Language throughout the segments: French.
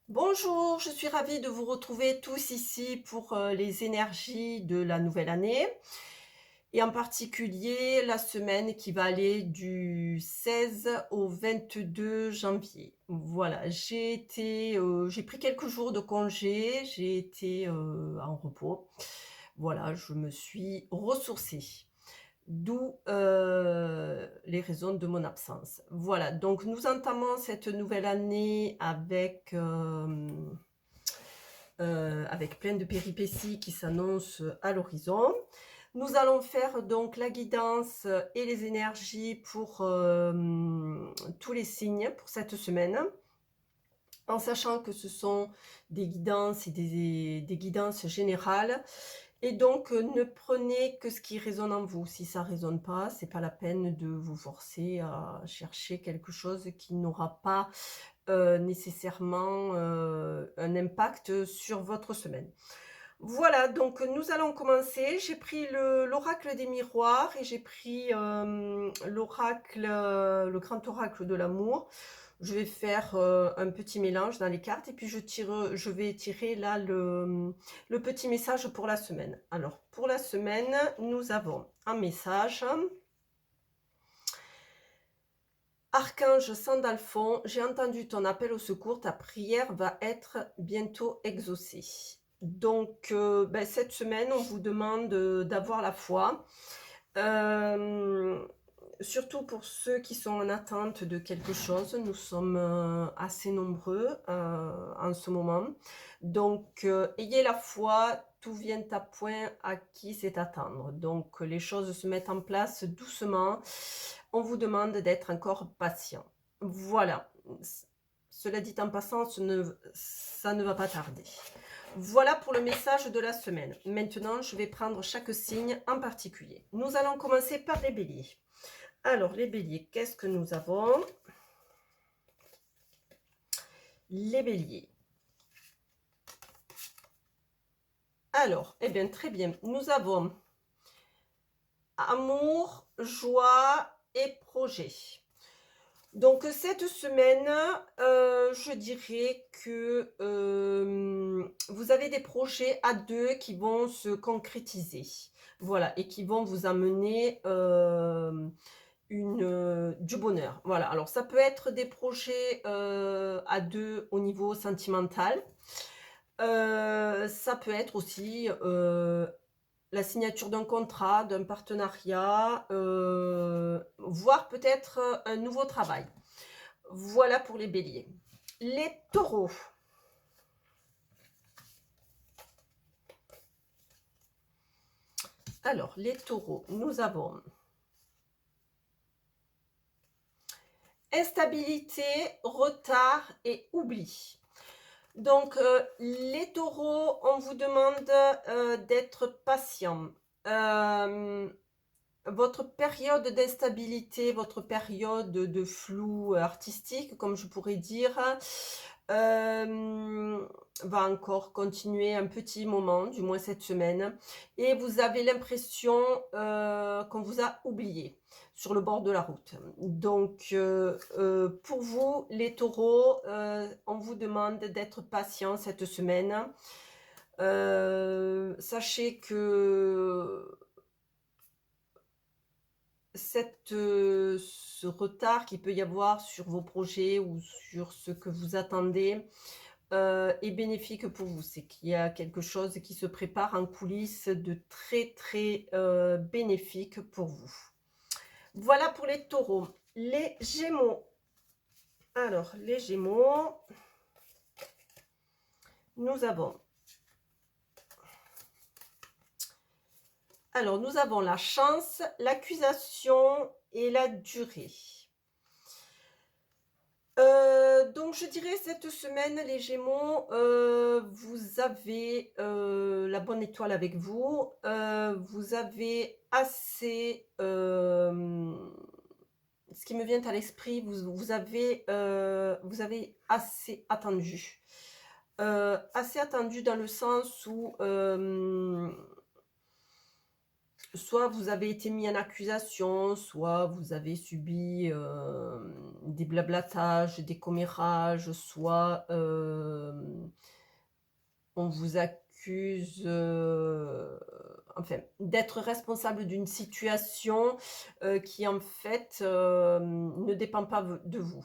Bonjour, je suis ravie de vous retrouver tous ici pour les énergies de la nouvelle année et en particulier la semaine qui va aller du 16 au 22 janvier. Voilà, j'ai pris quelques jours de congé, j'ai été en repos. Voilà, je me suis ressourcée. D'où, les raisons de mon absence. Voilà, donc nous entamons cette nouvelle année avec plein de péripéties qui s'annoncent à l'horizon. Nous allons faire donc la guidance et les énergies pour, tous les signes pour cette semaine, en sachant que ce sont des guidances et des guidances générales et donc, ne prenez que ce qui résonne en vous. Si ça résonne pas, c'est pas la peine de vous forcer à chercher quelque chose qui n'aura pas, nécessairement, un impact sur votre semaine. Voilà, donc nous allons commencer. J'ai pris l'oracle des miroirs et j'ai pris, le grand oracle de l'amour. Je vais faire, un petit mélange dans les cartes et puis je vais tirer là le petit message pour la semaine. Alors pour la semaine, nous avons un message: «Archange Sandalphon, j'ai entendu ton appel au secours, ta prière va être bientôt exaucée». Donc, cette semaine, on vous demande, d'avoir la foi. Hem, Surtout pour ceux qui sont en attente de quelque chose. Nous sommes, assez nombreux, en ce moment. Donc, ayez la foi, tout vient à point à qui sait attendre. Donc, les choses se mettent en place doucement. On vous demande d'être encore patient. Voilà. Cela dit en passant, ça ne va pas tarder. Voilà pour le message de la semaine. Maintenant, je vais prendre chaque signe en particulier. Nous allons commencer par les béliers. Alors, les béliers, qu'est-ce que nous avons? Les béliers. Alors, eh bien, très bien. Nous avons amour, joie et projet. Donc, cette semaine, je dirais que vous avez des projets à deux qui vont se concrétiser. Voilà, et qui vont vous amener du bonheur. Voilà, alors ça peut être des projets à deux au niveau sentimental. Ça peut être aussi la signature d'un contrat, d'un partenariat, voire peut-être un nouveau travail. Voilà pour les béliers. Les taureaux. Alors, les taureaux, nous avons instabilité, retard et oubli. Donc, les taureaux, on vous demande d'être patient. Votre période d'instabilité, votre période de flou artistique, comme je pourrais dire, va encore continuer un petit moment, du moins cette semaine, et vous avez l'impression qu'on vous a oublié sur le bord de la route. Donc, pour vous, les taureaux, on vous demande d'être patient cette semaine. Sachez que ce retard qu'il peut y avoir sur vos projets ou sur ce que vous attendez est bénéfique pour vous. C'est qu'il y a quelque chose qui se prépare en coulisses de très, très, bénéfique pour vous. Voilà pour les taureaux. Les gémeaux. Alors, les gémeaux, nous avons la chance, l'accusation et la durée. Donc je dirais cette semaine, les gémeaux, vous avez, la bonne étoile avec vous. Vous avez assez, ce qui me vient à l'esprit, vous avez assez attendu. Assez attendu dans le sens où, soit vous avez été mis en accusation, soit vous avez subi, des blablatages, des commérages, soit, on vous accuse, enfin, d'être responsable d'une situation, qui en fait, ne dépend pas de vous.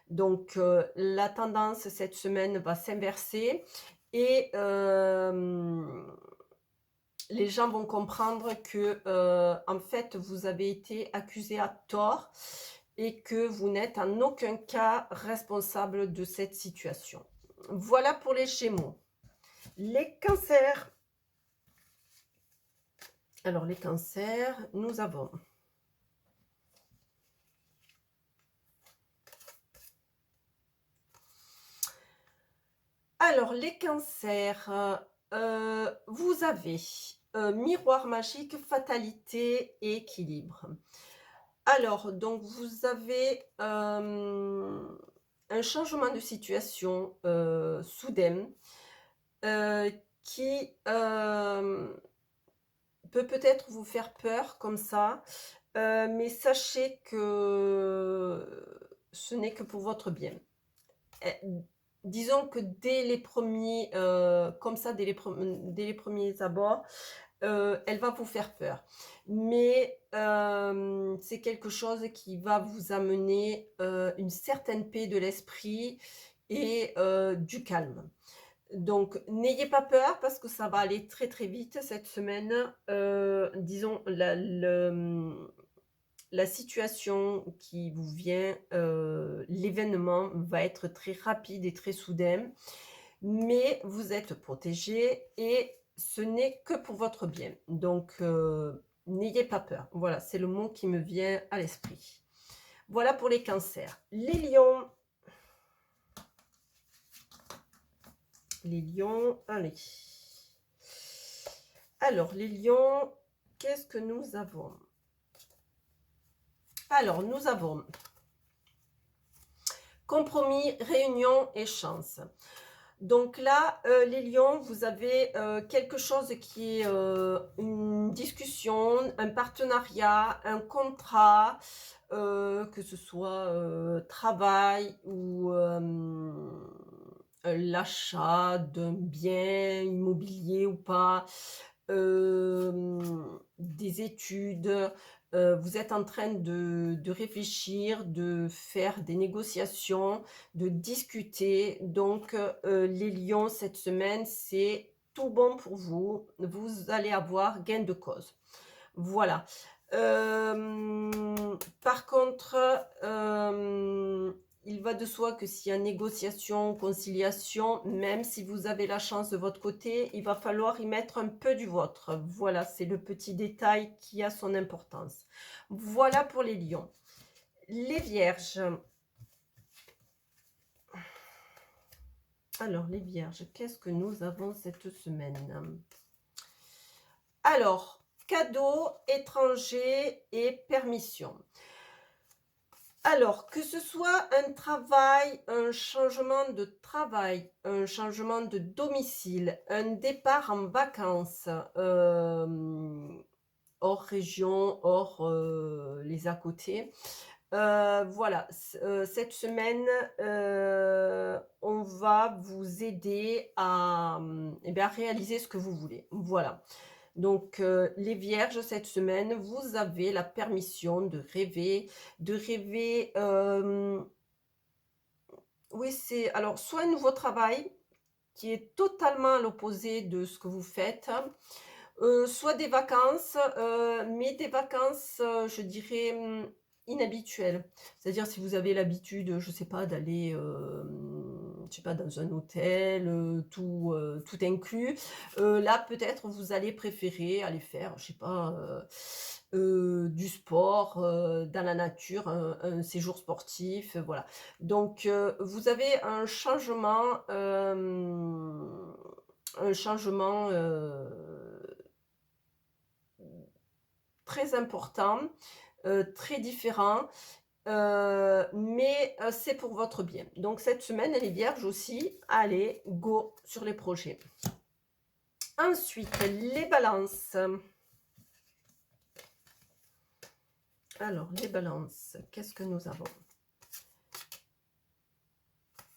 Donc, la tendance cette semaine va s'inverser et les gens vont comprendre que, en fait, vous avez été accusé à tort et que vous n'êtes en aucun cas responsable de cette situation. Voilà pour les Gémeaux. Les Cancers. Alors, les Cancers, nous avons alors les Cancers, vous avez miroir magique, fatalité et équilibre. Alors, donc vous avez un changement de situation soudain qui peut-être vous faire peur comme ça, mais sachez que ce n'est que pour votre bien. Disons que dès les premiers, comme ça, dès les premiers abords, elle va vous faire peur. Mais c'est quelque chose qui va vous amener une certaine paix de l'esprit et du calme. Donc, n'ayez pas peur parce que ça va aller très très vite cette semaine. Disons, la situation qui vous vient, l'événement va être très rapide et très soudain, mais vous êtes protégé et ce n'est que pour votre bien. Donc, n'ayez pas peur. Voilà, c'est le mot qui me vient à l'esprit. Voilà pour les Cancers. Les Lions. Les Lions, allez. Alors, les Lions, qu'est-ce que nous avons? Alors, nous avons compromis, réunion et chance. Donc là, les lions, vous avez quelque chose qui est une discussion, un partenariat, un contrat, que ce soit travail ou l'achat d'un bien immobilier ou pas, des études. Vous êtes en train de réfléchir, de faire des négociations, de discuter. Donc, les lions, cette semaine, c'est tout bon pour vous. Vous allez avoir gain de cause. Voilà. Par contre, il va de soi que s'il y a négociation, conciliation, même si vous avez la chance de votre côté, il va falloir y mettre un peu du vôtre. Voilà, c'est le petit détail qui a son importance. Voilà pour les lions. Les vierges. Alors, les vierges, qu'est-ce que nous avons cette semaine? Alors, cadeaux, étrangers et permission. Alors, que ce soit un travail, un changement de travail, un changement de domicile, un départ en vacances, hors région, hors les à côté, voilà, cette semaine, on va vous aider à, eh bien, à réaliser ce que vous voulez. Voilà. Donc, les vierges, cette semaine, vous avez la permission de rêver, oui, c'est alors soit un nouveau travail qui est totalement à l'opposé de ce que vous faites, soit des vacances, mais des vacances, je dirais, inhabituelles. C'est-à-dire si vous avez l'habitude, je sais pas, d'aller, je sais pas, dans un hôtel, tout inclus, là peut-être vous allez préférer aller faire, je sais pas, du sport, dans la nature, un séjour sportif, voilà. Donc, vous avez un changement, très important, très différent, mais c'est pour votre bien. Donc cette semaine, les vierges aussi, allez, go sur les projets. Ensuite, les balances. Alors, les balances, qu'est-ce que nous avons?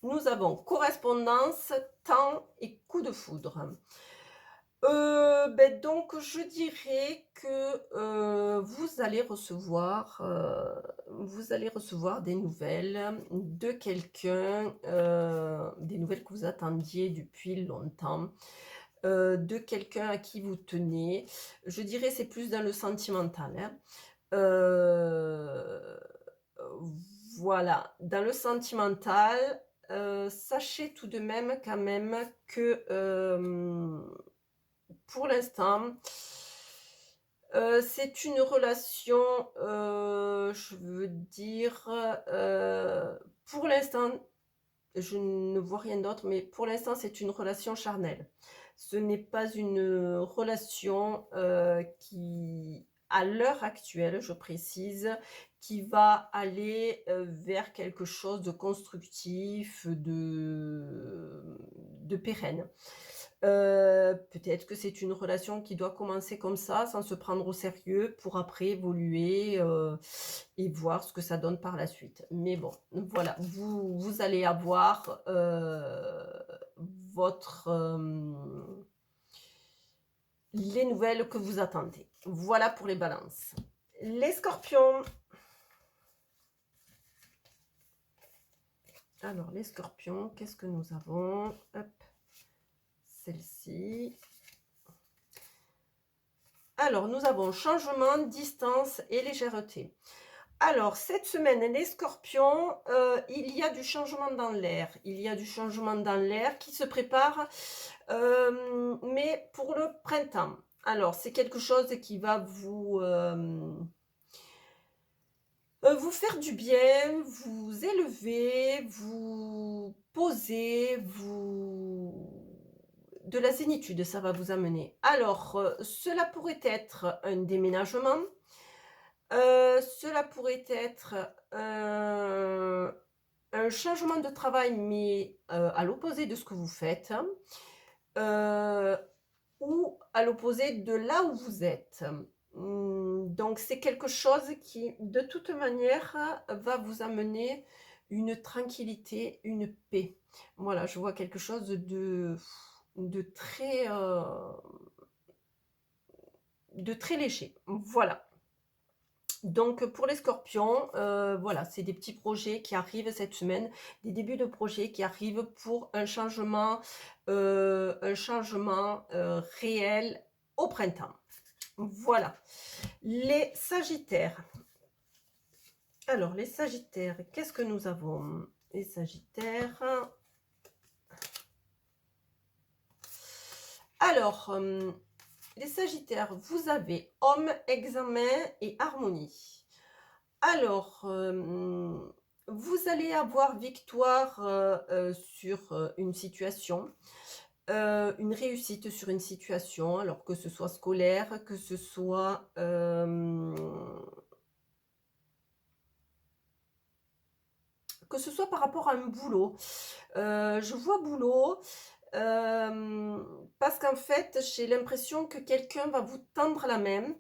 Nous avons correspondance, temps et coup coup de foudre. Donc je dirais que, vous allez recevoir des nouvelles de quelqu'un, des nouvelles que vous attendiez depuis longtemps, de quelqu'un à qui vous tenez. Je dirais c'est plus dans le sentimental, hein. Heu, voilà, dans le sentimental, sachez tout de même quand même que, pour l'instant, c'est une relation, je veux dire, pour l'instant, je ne vois rien d'autre, mais pour l'instant, c'est une relation charnelle. Ce n'est pas une relation, qui, à l'heure actuelle, je précise, qui va aller, vers quelque chose de constructif, de pérenne. Peut-être que c'est une relation qui doit commencer comme ça, sans se prendre au sérieux, pour après évoluer, et voir ce que ça donne par la suite. Mais bon, voilà, vous allez avoir, votre, les nouvelles que vous attendez. Voilà pour les balances. Les scorpions. Alors les scorpions, qu'est-ce que nous avons? Hop, celle-ci. Alors, nous avons changement, distance et légèreté. Alors, cette semaine, les scorpions, il y a du changement dans l'air. Il y a du changement dans l'air qui se prépare, mais pour le printemps. Alors, c'est quelque chose qui va vous faire du bien, vous élever, vous poser, de la zénitude, ça va vous amener. Alors, cela pourrait être un déménagement, cela pourrait être, un changement de travail, mais, à l'opposé de ce que vous faites, heu, ou à l'opposé de là où vous êtes. Donc c'est quelque chose qui, de toute manière, va vous amener une tranquillité, une paix. Voilà, je vois quelque chose de très, de très léger. Voilà. Donc pour les scorpions, voilà, c'est des petits projets qui arrivent cette semaine, des débuts de projets qui arrivent pour un changement, réel au printemps. Voilà. Les sagittaires. Alors les sagittaires, qu'est-ce que nous avons? Les sagittaires. Alors, les sagittaires, vous avez homme, examen et harmonie. Alors, vous allez avoir victoire, sur, une situation, une réussite sur une situation, alors que ce soit scolaire, que ce soit par rapport à un boulot. Je vois boulot, parce qu'en fait, j'ai l'impression que quelqu'un va vous tendre la main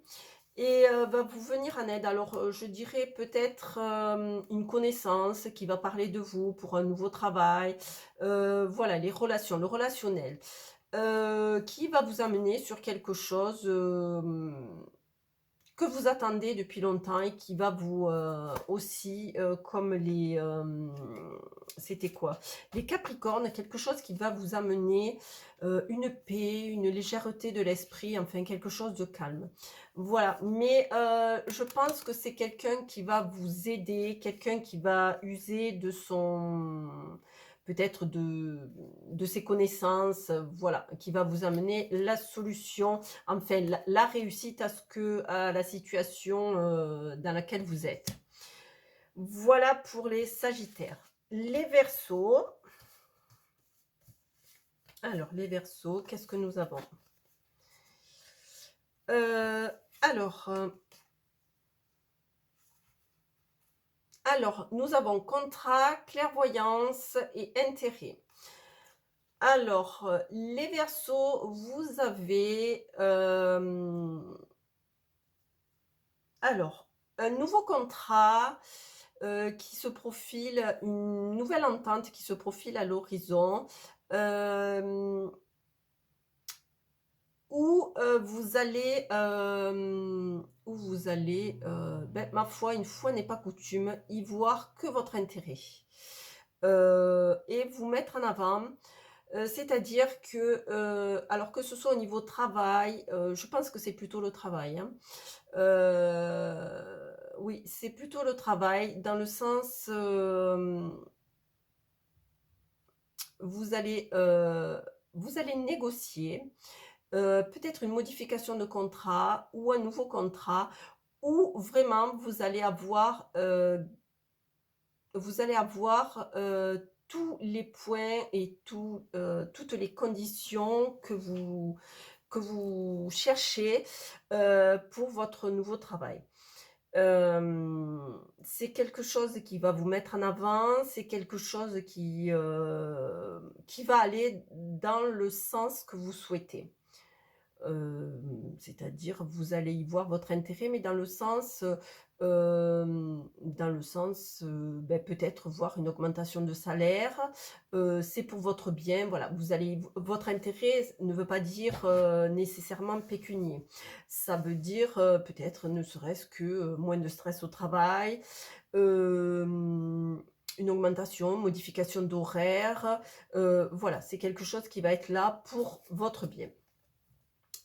et va vous venir en aide. Alors, je dirais peut-être, une connaissance qui va parler de vous pour un nouveau travail, voilà, les relations, le relationnel, qui va vous amener sur quelque chose, que vous attendez depuis longtemps et qui va vous, aussi, comme c'était quoi? Les capricornes, quelque chose qui va vous amener, une paix, une légèreté de l'esprit, enfin quelque chose de calme. Voilà, mais je pense que c'est quelqu'un qui va vous aider, quelqu'un qui va user de son peut-être de ses connaissances, voilà, qui va vous amener la solution, enfin la réussite à la situation, dans laquelle vous êtes. Voilà pour les sagittaires. Les verseaux. Alors les verseaux, qu'est-ce que nous avons? Alors, nous avons contrat, clairvoyance et intérêt. Alors, les verseaux, vous avez, alors, un nouveau contrat, qui se profile, une nouvelle entente qui se profile à l'horizon. Hem, où vous allez, ben, ma foi, une fois n'est pas coutume, y voir que votre intérêt. Et vous mettre en avant, c'est-à-dire que, alors que ce soit au niveau travail, je pense que c'est plutôt le travail, hein. Oui, c'est plutôt le travail dans le sens, vous allez, heu, vous allez négocier, peut-être une modification de contrat ou un nouveau contrat où vraiment vous allez avoir, tous les points et toutes les conditions que vous cherchez, pour votre nouveau travail. C'est quelque chose qui va vous mettre en avant, c'est quelque chose qui va aller dans le sens que vous souhaitez. C'est-à-dire vous allez y voir votre intérêt, mais dans le sens, beh, peut-être voir une augmentation de salaire, c'est pour votre bien, voilà, vous allez v votre intérêt ne veut pas dire, nécessairement pécunier. Ça veut dire, peut-être ne serait-ce que, moins de stress au travail, une augmentation, modification d'horaire, voilà, c'est quelque chose qui va être là pour votre bien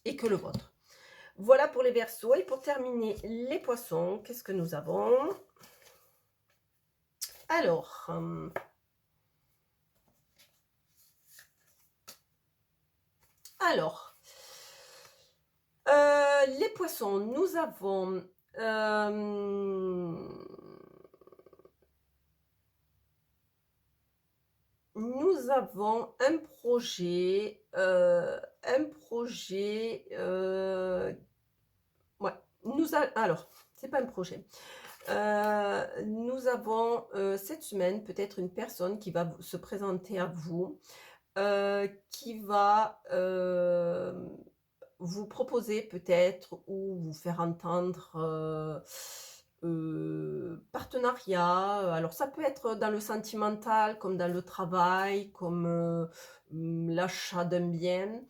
et que le vôtre. Voilà pour les Verseaux et pour terminer les Poissons, qu'est-ce que nous avons? Alors, alors, les Poissons, nous avons ouais, alors, c'est pas un projet. Nous avons, cette semaine, peut-être une personne qui va se présenter à vous, qui va, vous proposer peut-être ou vous faire entendre, partenariat, alors ça peut être dans le sentimental comme dans le travail, comme, l'achat d'un bien.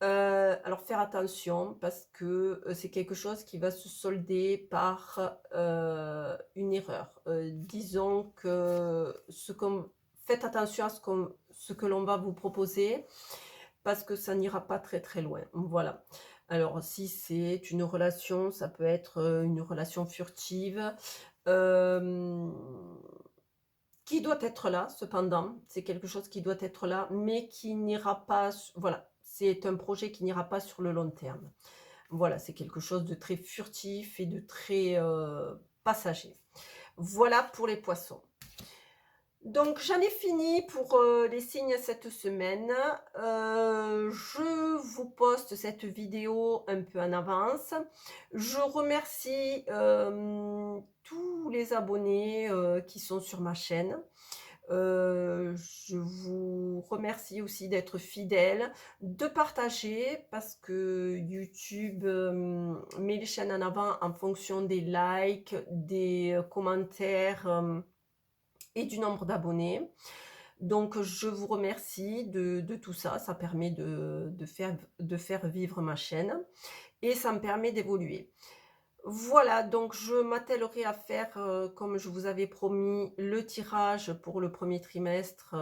Alors faire attention parce que, c'est quelque chose qui va se solder par, une erreur. Disons que faites attention à ce que l'on va vous proposer parce que ça n'ira pas très, très loin. Voilà. Alors si c'est une relation, ça peut être, une relation furtive, hem, qui doit être là cependant. C'est quelque chose qui doit être là, mais qui n'ira pas voilà, c'est un projet qui n'ira pas sur le long terme. Voilà, c'est quelque chose de très furtif et de très, passager. Voilà pour les Poissons. Donc j'en ai fini pour, les signes cette semaine. Je vous poste cette vidéo un peu en avance. Je remercie, tous les abonnés, qui sont sur ma chaîne. Je vous remercie aussi d'être fidèles, de partager parce que YouTube, met les chaînes en avant en fonction des likes, des, commentaires, et du nombre d'abonnés. Donc je vous remercie de tout ça. Ça permet de faire vivre ma chaîne et ça me permet d'évoluer. Voilà, donc je m'attellerai à faire, comme je vous avais promis, le tirage pour le premier trimestre,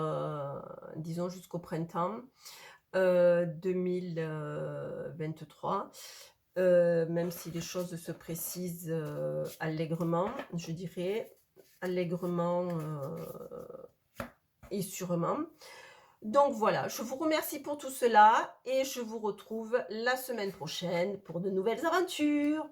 disons jusqu'au printemps, 2023. Même si les choses se précisent, allègrement, je dirais, allègrement, et sûrement. Donc voilà, je vous remercie pour tout cela et je vous retrouve la semaine prochaine pour de nouvelles aventures.